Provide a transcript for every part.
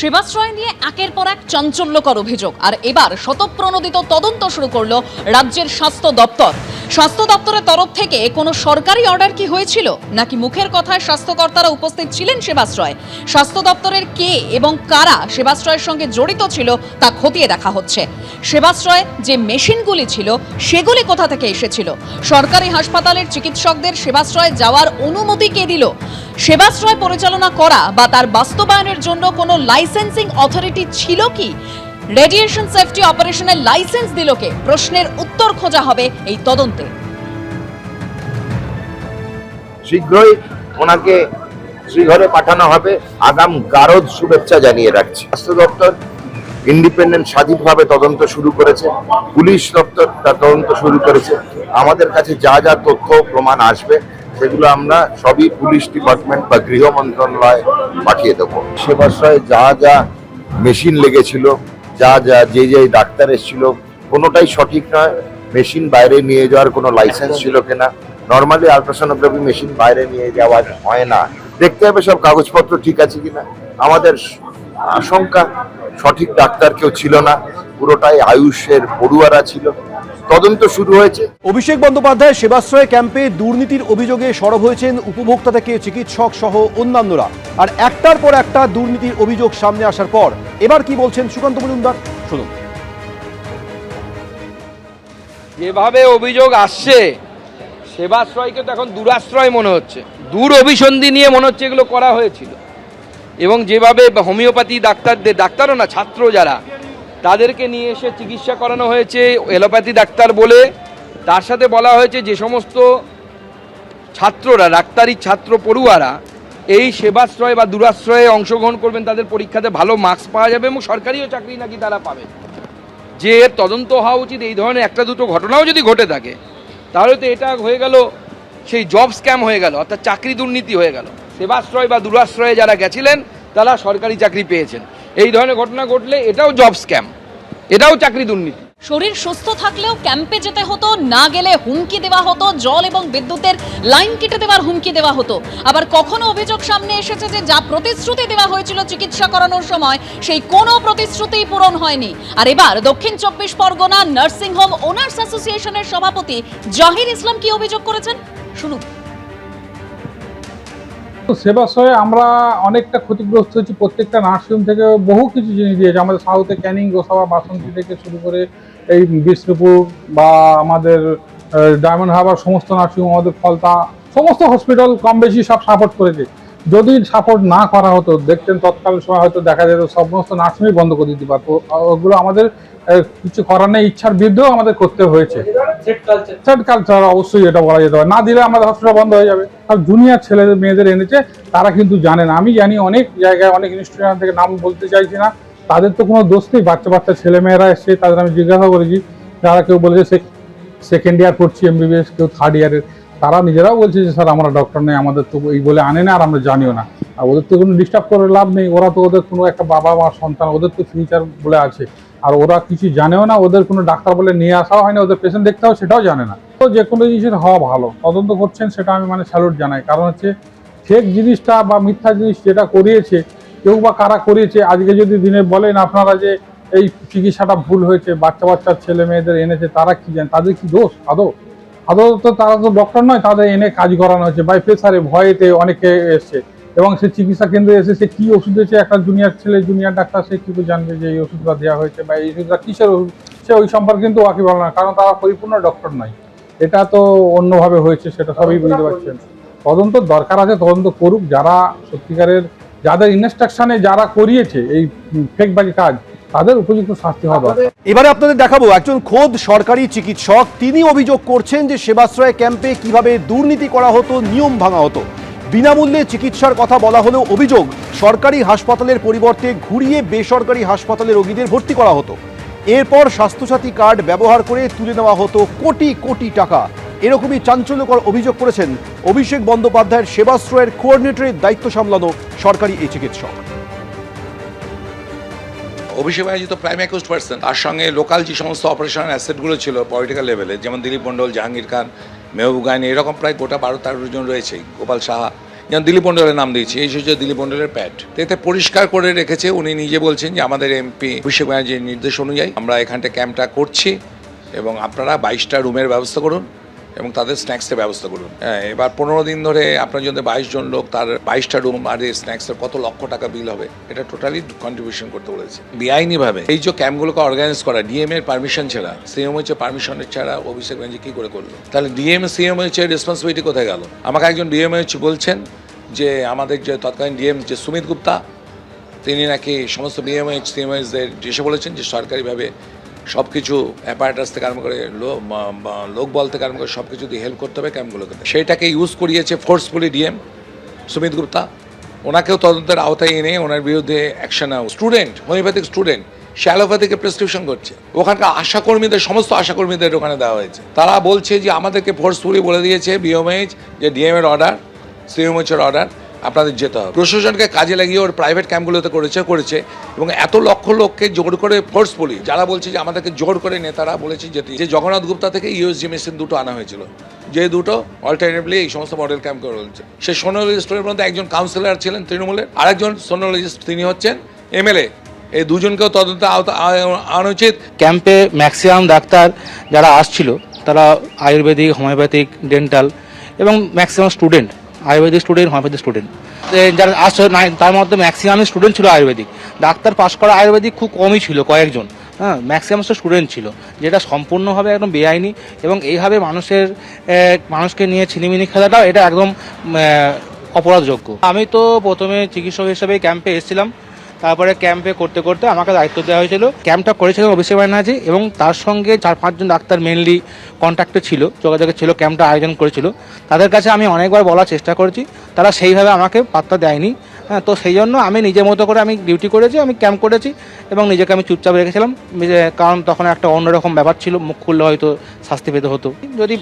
সেবাশ্রয় নিয়ে একের পর এক চাঞ্চল্যকর অভিযোগ, আর এবার শতপ্রণোদিত তদন্ত শুরু করলো রাজ্যের স্বাস্থ্য দপ্তর। স্বাস্থ্য দপ্তরের তরফ থেকে কোনো সরকারি অর্ডার কি হয়েছিল, নাকি মুখের কথায় স্বাস্থ্যকর্তারা উপস্থিত ছিলেন সেবাশ্রয়? স্বাস্থ্য দপ্তরের কে এবং কারা সেবাশ্রয়ের সঙ্গে জড়িত ছিল তা খতিয়ে দেখা হচ্ছে। সেবাশ্রয় যে মেশিনগুলি ছিল সেগুলি কোথা থেকে এসেছিল? সরকারি হাসপাতালের চিকিৎসকদের সেবাশ্রয় যাওয়ার অনুমতি কে দিল? সেবাশ্রয় পরিচালনা করা বা তার বাস্তবায়নের জন্য কোনো লাইসেন্সিং অথরিটি ছিল কি? রেডিয়েশন সেফটি অপারেশনের লাইসেন্স দিল কে? প্রশ্নের উত্তর খোঁজা হবে এই তদন্তে। শীঘ্রই ওনাকে শ্রীঘরে পাঠানো হবে। আগাম গারদ শুভেচ্ছা জানিয়ে রাখছি। স্বাস্থ্য দপ্তর ইন্ডিপেন্ডেন্ট স্বাধীনভাবে তদন্ত শুরু করেছে, পুলিশ দপ্তর তার তদন্ত শুরু করেছে। আমাদের কাছে যা যা তথ্য প্রমাণ আসবে সেগুলো আমরা সবই পুলিশ ডিপার্টমেন্ট বা গৃহ মন্ত্রণালয় পাঠিয়ে দেবো। সেবাশ্রয়ে যা যা মেশিন লেগেছিল, যা যা যে ডাক্তার এসেছিল, কোনোটাই সঠিক নয়। মেশিন বাইরে নিয়ে যাওয়ার কোনো লাইসেন্স ছিল কিনা? নর্মালি আলট্রাসোনোগ্রাফি মেশিন বাইরে নিয়ে যাওয়া হয় না। দেখতে হবে সব কাগজপত্র ঠিক আছে কিনা। আমাদের আশঙ্কা সঠিক ডাক্তার কেউ ছিল না, পুরোটাই আয়ুষের পড়ুয়ারা ছিল। তদন্ত শুরু হয়েছে। অভিষেক বন্দ্যোপাধ্যায় সেবাশ্রয় ক্যাম্পে দুর্নীতির অভিযোগে সরব হয়েছেন উপভোক্তা থেকে চিকিৎসক সহ অন্যান্যরা। আর একটার পর একটা দুর্নীতির অভিযোগ সামনে আসার পর এবার কি বলছেন সুকান্ত মজুমদার, শুনুন। যেভাবে অভিযোগ আসছে, সেবাশ্রয়কে তো এখন দুরাশ্রয় মনে হচ্ছে, দূর অভিসন্ধি নিয়ে মনে হচ্ছে এগুলো করা হয়েছিল। এবং যেভাবে হোমিওপ্যাথি ডাক্তারও না, ছাত্র যারা, তাদেরকে নিয়ে এসে চিকিৎসা করানো হয়েছে এলোপ্যাথি ডাক্তার বলে। তার সাথে বলা হয়েছে যে সমস্ত ছাত্ররা, ডাক্তারি ছাত্র পড়ুয়ারা এই সেবাশ্রয় বা দুরাশ্রয়ে অংশগ্রহণ করবেন, তাদের পরীক্ষাতে ভালো মার্কস পাওয়া যাবে এবং সরকারিও চাকরি নাকি তারা পাবে। যে এর তদন্ত হওয়া উচিত। এই ধরনের একটা দুটো ঘটনাও যদি ঘটে থাকে তাহলে তো এটা হয়ে গেল সেই জব স্ক্যাম হয়ে গেল, অর্থাৎ চাকরি দুর্নীতি হয়ে গেল। সেবাশ্রয় বা দুরাশ্রয়ে যারা গেছিলেন তারা সরকারি চাকরি পেয়েছেন। এই ধরনের ঘটনা ঘটলে এটাও জব স্ক্যাম, এটাও চাকরি দুর্নীতি। শরীর সুস্থ থাকলেও ক্যাম্পে যেতে হতো, না গেলে হুমকি দেওয়া হতো, জল এবং বিদ্যুতের লাইন কেটে দেওয়ার হুমকি দেওয়া হতো। আবার কখনো অভিযোগ সামনে এসেছে যে যা প্রতিশ্রুতি দেওয়া হয়েছিল চিকিৎসা করানোর সময় সেই কোনো প্রতিশ্রুতি পূরণ হয়নি। আর এবার দক্ষিণ 24 পরগনা নার্সিং হোম ওনার্স অ্যাসোসিয়েশনের সভাপতি জাহির ইসলাম কি অভিযোগ করেছেন শুনুন। সেবাশ্রয়ে আমরা অনেকটা ক্ষতিগ্রস্ত হয়েছি। প্রত্যেকটা নার্সিংহোম থেকে বহু কিছু জিনিস দিয়েছে আমাদের। সাউথে ক্যানিং, গোসাবা, বাসন্তী থেকে শুরু করে এই বিষ্ণুপুর বা আমাদের ডায়মন্ড হারবার, সমস্ত নার্সিংহোম, আমাদের ফলতা, সমস্ত হসপিটাল কম বেশি সব সাপোর্ট করেছে। যদি সাপোর্ট না করা হতো, দেখতেন তৎকালীন সময় হয়তো দেখা যেত সমস্ত নার্সিংই বন্ধ করে দিতে পারতো। ওগুলো আমাদের কিছু করার নেই, ইচ্ছার বিরুদ্ধেও আমাদের করতে হয়েছে। থ্রেড কালচার অবশ্যই এটা বলা যেতে পারে। না দিলে আমাদের হসপিটাল বন্ধ হয়ে যাবে। সব জুনিয়র ছেলেদের মেয়েদের এনেছে, তারা কিন্তু জানে না। আমি জানি অনেক জায়গায়, অনেক ইনস্টিটিউশন থেকে, নাম বলতে চাইছি না, তাদের তো কোনো দোষ নেই। বাচ্চা বাচ্চা ছেলেমেয়েরা এসছে, তাদের আমি জিজ্ঞাসা করেছি, তারা কেউ বলেছে সেকেন্ড ইয়ার পড়ছি MBBS, কেউ থার্ড ইয়ারের। তারা নিজেরাও বলছে যে স্যার আমরা ডক্টর নেই, আমাদের তো এই বলে আনে না, আর আমরা জানিও না। আর ওদের তো কোনো ডিস্টার্ব করে লাভ নেই। ওরা তো ওদের কোনো একটা বাবা মা সন্তান, ওদের তো ফিউচার বলে আছে। আর ওরা কিছু জানেও না, ওদের কোনো ডাক্তার বলে নিয়ে আসাও হয় না, ওদের পেশেন্ট দেখতে হবে সেটাও জানে না। তো যে কোনো জিনিসের হওয়া ভালো, তদন্ত করছেন সেটা আমি স্যালুট জানাই। কারণ হচ্ছে ফেক জিনিসটা বা মিথ্যা জিনিস যেটা করিয়েছে কেউ বা কারা করিয়েছে, আজকে যদি দিনে বলেন আপনারা যে এই চিকিৎসাটা ভুল হয়েছে, বাচ্চার ছেলে মেয়েদের এনেছে, তারা কি জানে? তাদের কি দোষ? আদৌ তো তারা তো ডক্টর নয়, তাদের এনে কাজ করানো হচ্ছে বাই প্রেসারে, ভয়েতে অনেকে এসছে। এবং সে চিকিৎসা কেন্দ্রে এসে সে কী ওষুধ দিয়েছে, একটা জুনিয়র ডাক্তার সে কী জানবে যে এই ওষুধটা দেওয়া হয়েছে বা এই ওষুধটা কিসের ওষুধ? সে ওই সম্পর্কে কিন্তু ওয়াকিবহাল না, কারণ তারা পরিপূর্ণ ডক্টর নয়। এটা তো অন্যভাবে হয়েছে, সেটা সবই বুঝতে পারছেন। তদন্ত দরকার আছে, তদন্ত করুক। যারা সত্যিকারের, যাদের ইনস্ট্রাকশনে যারা করিয়েছে এই ফেকবাজি কাজ, তাদের উপযুক্ত শাস্তি হওয়া দরকার। এবারে আপনাদের দেখাবো একজন খোদ সরকারি চিকিৎসক, তিনি অভিযোগ করছেন যে সেবাশ্রয় ক্যাম্পে কিভাবে দুর্নীতি করা হতো, নিয়ম ভাঙা হতো। বিনামূল্যে চিকিৎসার কথা বলা হলেও অভিযোগ সরকারি হাসপাতালের পরিবর্তে ঘুরিয়ে বেসরকারি হাসপাতালে রোগীদের ভর্তি করা হতো। এরপর স্বাস্থ্যসাথী কার্ড ব্যবহার করে তুলে নেওয়া হতো কোটি কোটি টাকা। এরকমই চাঞ্চল্যকর অভিযোগ করেছেন অভিষেক বন্দ্যোপাধ্যায়ের সেবাশ্রয়ের কোঅর্ডিনেটরের দায়িত্ব সামলানো সরকারি এই চিকিৎসক। অভিষেক ব্যানার্জি তো প্রাইম অ্যাকিউজড পার্সন, তার সঙ্গে লোকাল যে সমস্ত অপারেশনাল অ্যাসেটগুলো ছিল পলিটিক্যাল লেভেলে, যেমন দিলীপ মণ্ডল, জাহাঙ্গীর খান, মেহবুব গাইনি, এরকম প্রায় গোটা 12-13 জন রয়েছে, গোপাল সাহা, যেমন দিলীপ মণ্ডলের নাম দিয়েছি, এই হচ্ছে দিলীপ মণ্ডলের প্যাড। এতে পরিষ্কার করে রেখেছে, উনি নিজে বলছেন যে আমাদের এমপি অভিষেক ব্যানার্জির নির্দেশ অনুযায়ী আমরা এখানটা ক্যাম্পটা করছি এবং আপনারা 22টা রুমের ব্যবস্থা করুন এবং তাদের স্ন্যাক্সের ব্যবস্থা করুন। হ্যাঁ, এবার 15 দিন ধরে আপনার যদি 22 জন লোক, তার 22টা রুম আর এই স্ন্যাক্সের কত লক্ষ টাকা বিল হবে, এটা টোটালি কন্ট্রিবিউশন করতে বলেছে। বেআইনিভাবে এই যে ক্যাম্পগুলোকে অর্গানাইজ করা ডিএম এর পারমিশন ছাড়া, সিএমএইচ এর পারমিশনের ছাড়া অভিষেক ব্যানার্জি কি করে করলো? তাহলে ডিএম সিএমএইচ এর রেসপন্সিবিলিটি কোথায় গেল? আমাকে একজন ডিএমএইচ বলছেন যে আমাদের যে তৎকালীন ডিএম যে সুমিত গুপ্তা, তিনি নাকি সমস্ত ডিএমএইচ সিএমএইচদের এসে বলেছেন যে সরকারিভাবে সব কিছু অ্যাপারেটাস থেকে আরম্ভ করে লোকবল থেকে আরম্ভ করে সব কিছু দিয়ে হেল্প করতে হবে ক্যাম্পগুলোকে। সেইটাকে ইউজ করিয়েছে ফোর্সফুলি ডিএম সুমিত গুপ্তা। ওনাকেও তদন্তের আওতায় এনে ওনার বিরুদ্ধে অ্যাকশন নেওয়া। স্টুডেন্ট, হোমিওপ্যাথিক স্টুডেন্ট সে অ্যালোপ্যাথিকে প্রেসক্রিপশন করছে, ওখানকার আশাকর্মীদের, সমস্ত আশাকর্মীদের ওখানে দেওয়া হয়েছে। তারা বলছে যে আমাদেরকে ফোর্সফুলি বলে দিয়েছে বিএমএইচ যে ডিএম এর অর্ডার, সিএমএইচ এর অর্ডার, আপনাদের যেতে হবে। প্রশাসনকে কাজে লাগিয়ে ওর প্রাইভেট ক্যাম্পগুলোতে করেছে এবং এত লক্ষ লোককে জোর করে ফোর্সফুলি, যারা বলছে যে আমাদেরকে জোর করে নেতারা বলেছে যে জগন্নাথ গুপ্তা থেকে ইউএসজি মেশিন দুটো আনা হয়েছিল, যে দুটো অল্টারনেটিভলি এই সমস্ত মডেল ক্যাম্প করে বলছে। সেই সোনোলজিস্টের মধ্যে একজন কাউন্সিলর ছিলেন তৃণমূলের, আরেকজন সোনোলজিস্ট তিনি হচ্ছেন এমএলএ। এই দুজনকেও তদন্ত আনা উচিত। ক্যাম্পে ম্যাক্সিমাম ডাক্তার যারা আসছিল তারা আয়ুর্বেদিক, হোমিওপ্যাথিক, ডেন্টাল এবং maximum student, Ayurvedic student, homeopathic student যারা আসছে তার মধ্যে ম্যাক্সিমাম স্টুডেন্ট ছিল আয়ুর্বেদিক। ডাক্তার পাশ করা আয়ুর্বেদিক খুব কমই ছিল, কয়েকজন। হ্যাঁ, ম্যাক্সিমাম স্টুডেন্ট ছিল, যেটা সম্পূর্ণভাবে একদম বেআইনি এবং এইভাবে মানুষকে নিয়ে ছিনিমিনি খেলাটাও এটা একদম অপরাধযোগ্য। আমি তো প্রথমে চিকিৎসক হিসেবে ক্যাম্পে এসেছিলাম, তারপরে ক্যাম্পে করতে করতে আমাকে দায়িত্ব দেওয়া হয়েছিল। ক্যাম্পটা করেছিলেন অভিষেক ব্যানার্জি এবং তার সঙ্গে 4-5 জন ডাক্তার মেনলি কন্ট্যাক্টে ছিল, যোগাযোগে ছিল, ক্যাম্পটা আয়োজন করেছিল। তাদের কাছে আমি অনেকবার বলার চেষ্টা করেছি, তারা সেইভাবে আমাকে পাত্তা দেয়নি। হ্যাঁ, তো সেই জন্য আমি নিজের মতো করে আমি ডিউটি করেছি, আমি ক্যাম্প করেছি এবং নিজেকে আমি চুপচাপ রেখেছিলাম, কারণ তখন একটা অন্যরকম ব্যাপার ছিল। মুখ খুললে হয়তো শাস্তি পেতে হতো, যদি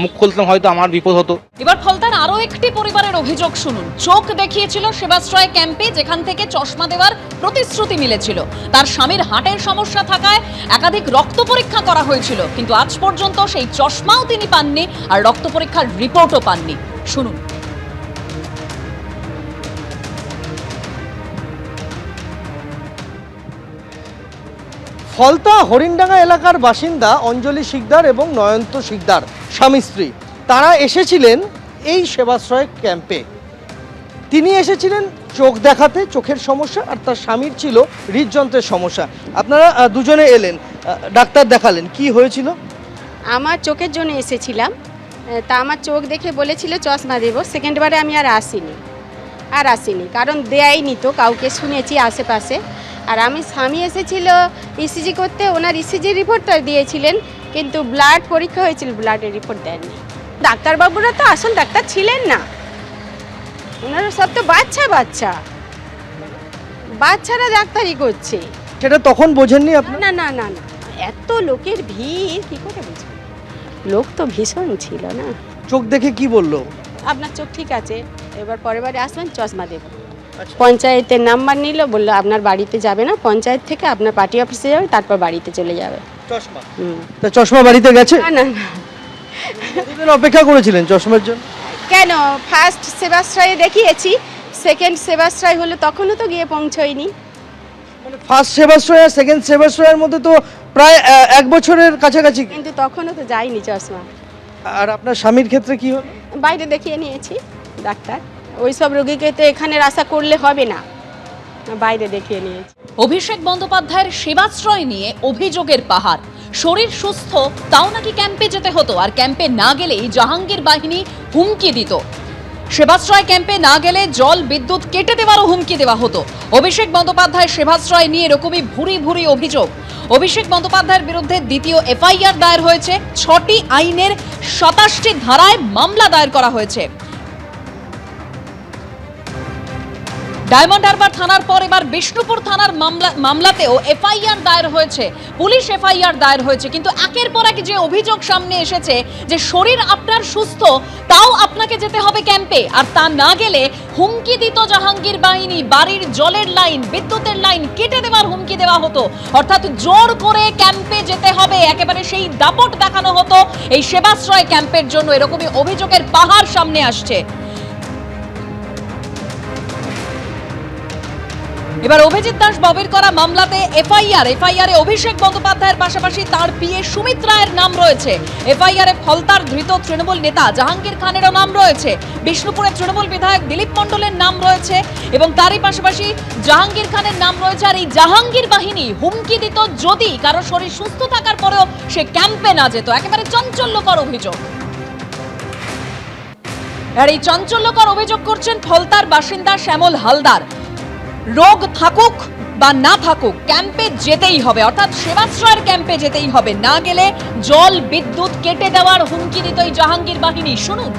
মুখ খুলতাম হয়তো আমার বিপদ হতো। এবার ফলতার আরো একটি পরিবারের অভিযোগ শুনুন। চোখ দেখিয়েছিল সেবাশ্রয় ক্যাম্পে, যেখান থেকে চশমা দেওয়ার প্রতিশ্রুতি মিলেছিল। তার স্বামীর হার্টের সমস্যা থাকায় একাধিক রক্ত পরীক্ষা করা হয়েছিল, কিন্তু আজ পর্যন্ত সেই চশমাও তিনি পাননি আর রক্ত পরীক্ষার রিপোর্টও পাননি। শুনুন। ফলতা হরিণডাঙ্গা এলাকার বাসিন্দা অঞ্জলি শিকদার এবং নয়ন্ত শিকদার স্বামী স্ত্রী, তারা এসেছিলেন এই সেবাশ্রয় ক্যাম্পে। তিনি এসেছিলেন চোখ দেখাতে, চোখের সমস্যা, আর তার স্বামীর ছিল হৃদযন্ত্রের সমস্যা। আপনারা দুজনে এলেন, ডাক্তার দেখালেন, কি হয়েছিল? আমার চোখের জন্য এসেছিলাম, তা আমার চোখ দেখে বলেছিল চশমা দেবো। সেকেন্ডবারে আমি আর আসিনি, কারণ দেয়নি তো কাউকে, শুনেছি আশেপাশে। আর আমি স্বামী এসেছিল ইসিজি করতে, ওনার ইসিজি রিপোর্টটা দিয়েছিলেন, কিন্তু ব্লাড পরীক্ষা হয়েছিল, ব্লাডের রিপোর্ট দেননি। ডাক্তারবাবুরা তো আসল ডাক্তার ছিলেন না, ওনারা সব তো বাচ্চারা ডাক্তারি করছে। সেটা তখন বোঝেননি আপনি? না না না না, এত লোকের ভিড় কি করে বুঝবেন? লোক তো ভীষণ ছিল না। চোখ দেখে কি বললো? আপনার চোখ ঠিক আছে, এবার পরের বারে আসবেন চশমা দেব। পঞ্চায়েতের নাম্বার নিল, বললো আপনার বাড়িতে যাবে না, পঞ্চায়েত থেকে আপনার পার্টি অফিসে যাবে, তারপর বাড়িতে চলে যাবে। চশমা? তা চশমা বাড়িতে গেছে? না না না। কতদিন অপেক্ষা করেছিলেন চশমার জন্য? কেন, ফার্স্ট সেবাশ্রয়ে দেখিয়েছি, সেকেন্ড সেবাশ্রয় হলো তখনও তো গিয়ে পৌঁছয়নি। মানে ফার্স্ট সেবাশ্রয় আর সেকেন্ড সেবাশ্রয়ের মধ্যে তো প্রায় 1 বছরের কাছাকাছি। কিন্তু তখনও তো যায়নি চশমা। আর আপনার স্বামীর ক্ষেত্রে কি হলো? বাইরে দেখিয়ে নিয়েছি ডাক্তার, ওই সব রোগীকে তো এখানের আশা করলে হবে না, বাইরে দেখিয়ে নিয়েছি। অভিষেক বন্দ্যোপাধ্যায়ের সেবাশ্রয় নিয়ে অভিযোগের পাহাড়। শরীর সুস্থ তাও নাকি ক্যাম্পে যেতে হতো, আর ক্যাম্পে না গেলেই জাহাঙ্গীর বাহিনী হুমকি দিত। সেবাশ্রয় ক্যাম্পে না গেলে জল বিদ্যুৎ কেটে দেওয়ারও হুমকি দেওয়া হতো। অভিষেক বন্দ্যোপাধ্যায়ের সেবাশ্রয় নিয়ে এরকমই ভুরি অভিযোগ। অভিষেক বন্দ্যোপাধ্যায়ের বিরুদ্ধে দ্বিতীয় এফআইআর দায়ের হয়েছে। 6টি আইনের 27টি ধারায় মামলা দায়ের করা হয়েছে। ডায়মন্ড হারবার থানার পর এবার বিষ্ণুপুর থানার মামলাতেও এফআইআর দায়ের হয়েছে, পুলিশ এফআইআর দায়ের হয়েছে। কিন্তু একের পর এক যে অভিযোগ সামনে এসেছে যে শরীর আপনার সুস্থ তাও আপনাকে যেতে হবে ক্যাম্পে, আর তা না গেলে হুমকি দিত জাহাঙ্গীর বাহিনী। বাড়ির জলের লাইন, বিদ্যুতের লাইন কেটে দেওয়ার হুমকি দেওয়া হতো, অর্থাৎ জোর করে ক্যাম্পে যেতে হবে, একেবারে সেই দাপট দেখানো হতো এই সেবাশ্রয় ক্যাম্পের জন্য। এরকমই অভিযোগের পাহাড় সামনে আসছে। এবার অভিজিৎ দাস ববির করা মামলাতে এফআইআরে অভিষেক বন্দ্যোপাধ্যায়ের পাশাপাশি তার পিএ সুমিত রায়ের নাম রয়েছে। এফআইআরে ফলতার ধৃত তৃণমূল নেতা জাহাঙ্গীর খানেরও নাম রয়েছে, বিষ্ণুপুরের তৃণমূল বিধায়ক দিলীপ মণ্ডলের নাম রয়েছে এবং তারই পাশাপাশি জাহাঙ্গীর খানের নাম রয়েছে। আর এই জাহাঙ্গীর বাহিনী হুমকি দিত যদি কারো শরীর সুস্থ থাকার পরেও সে ক্যাম্পে না যেত। একেবারে চাঞ্চল্যকর অভিযোগ। আর এই চাঞ্চল্যকর অভিযোগ করছেন ফলতার বাসিন্দা শ্যামল হালদার। রোগ থাকুক বা না থাকুক ক্যাম্পে যেতেই হবে, অর্থাৎ সেবাশ্রয়ের ক্যাম্পে যেতেই হবে, না গেলে জল বিদ্যুৎ কেটে দেওয়ার হুমকি দিত এই জাহাঙ্গীর বাহিনী। শুনুন।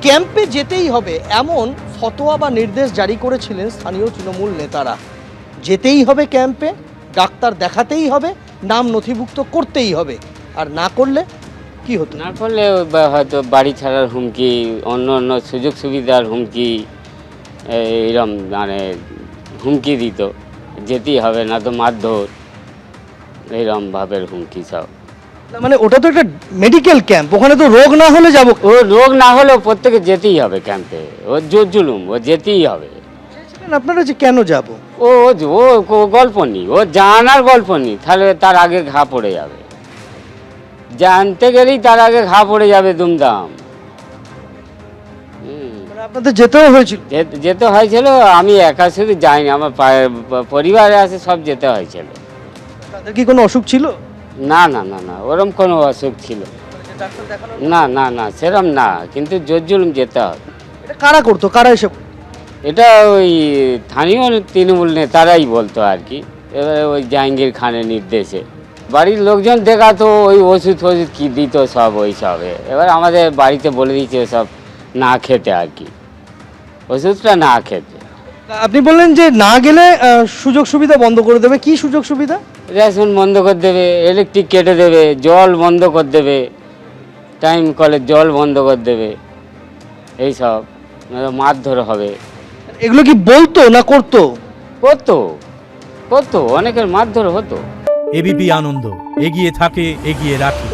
ক্যাম্পে যেতেই হবে এমন ফতোয়া বা নির্দেশ জারি করেছিলেন স্থানীয় তৃণমূল নেতারা। যেতেই হবে ক্যাম্পে, ডাক্তার দেখাতেই হবে, নাম নথিভুক্ত করতেই হবে, আর না করলে কি হতো? না করলে হয়তো বাড়ি ছাড়ার হুমকি, অন্য অন্য সুযোগ সুবিধার হুমকি, এইরকম মানে হুমকি দিত। যেতেই হবে, না তো মারধর, এইরকম ভাবের হুমকি সব। মানে ওটা তো একটা মেডিকেল ক্যাম্প, ওখানে তো রোগ না হলে যাব। ও রোগ না হলেও প্রত্যেকে যেতেই হবে ক্যাম্পে, ও জোর জুলুম, ও যেতেই হবে। আপনারা যে কেন যাব? ও ও গল্প নেই, ও জানার গল্প নেই, তাহলে তার আগে ঘা পড়ে যাবে। জানতে গেলেই তার আগে ঘা পড়ে যাবে দুমদাম। মানে আপনাদের যেতেও হয়েছিল? যেতে হয়েছিল, আমি একা শুধু যাইনি, আমার পরিবারে আছে, সব যেতে হয়েছিল। তাদের কি কোনো অসুখ ছিল? না না না না, ওরম কোনো অসুখ ছিল না, না না সেরম না, কিন্তু জোর জুলুম যেতে হবে। এটা কারা করতো, কারা এসব? এটা ওই স্থানীয় তৃণমূল নেতারাই বলতো আর কি। এবারে ওই জাহাঙ্গীর খানের নির্দেশে বাড়ির লোকজন দেখাতো, ওই ওষুধ ফষুধ কি দিত সব ওই সবে। এবার আমাদের বাড়িতে বলে দিচ্ছে সব না খেতে আর কি, ওষুধটা না খেতে। আপনি বললেন যে না গেলে সুযোগ সুবিধা বন্ধ করে দেবে। কি সুযোগ সুবিধা? রেশন বন্ধ করে দেবে, ইলেকট্রিক কেটে দেবে, জল বন্ধ করে দেবে, টাইম কলের জল বন্ধ করে দেবে, এইসব মারধর হবে। এগুলো কি বলতো না করতো? করতো করতো, অনেকের মারধর হতো। এবিপি আনন্দ এগিয়ে থাকে, এগিয়ে রাখে।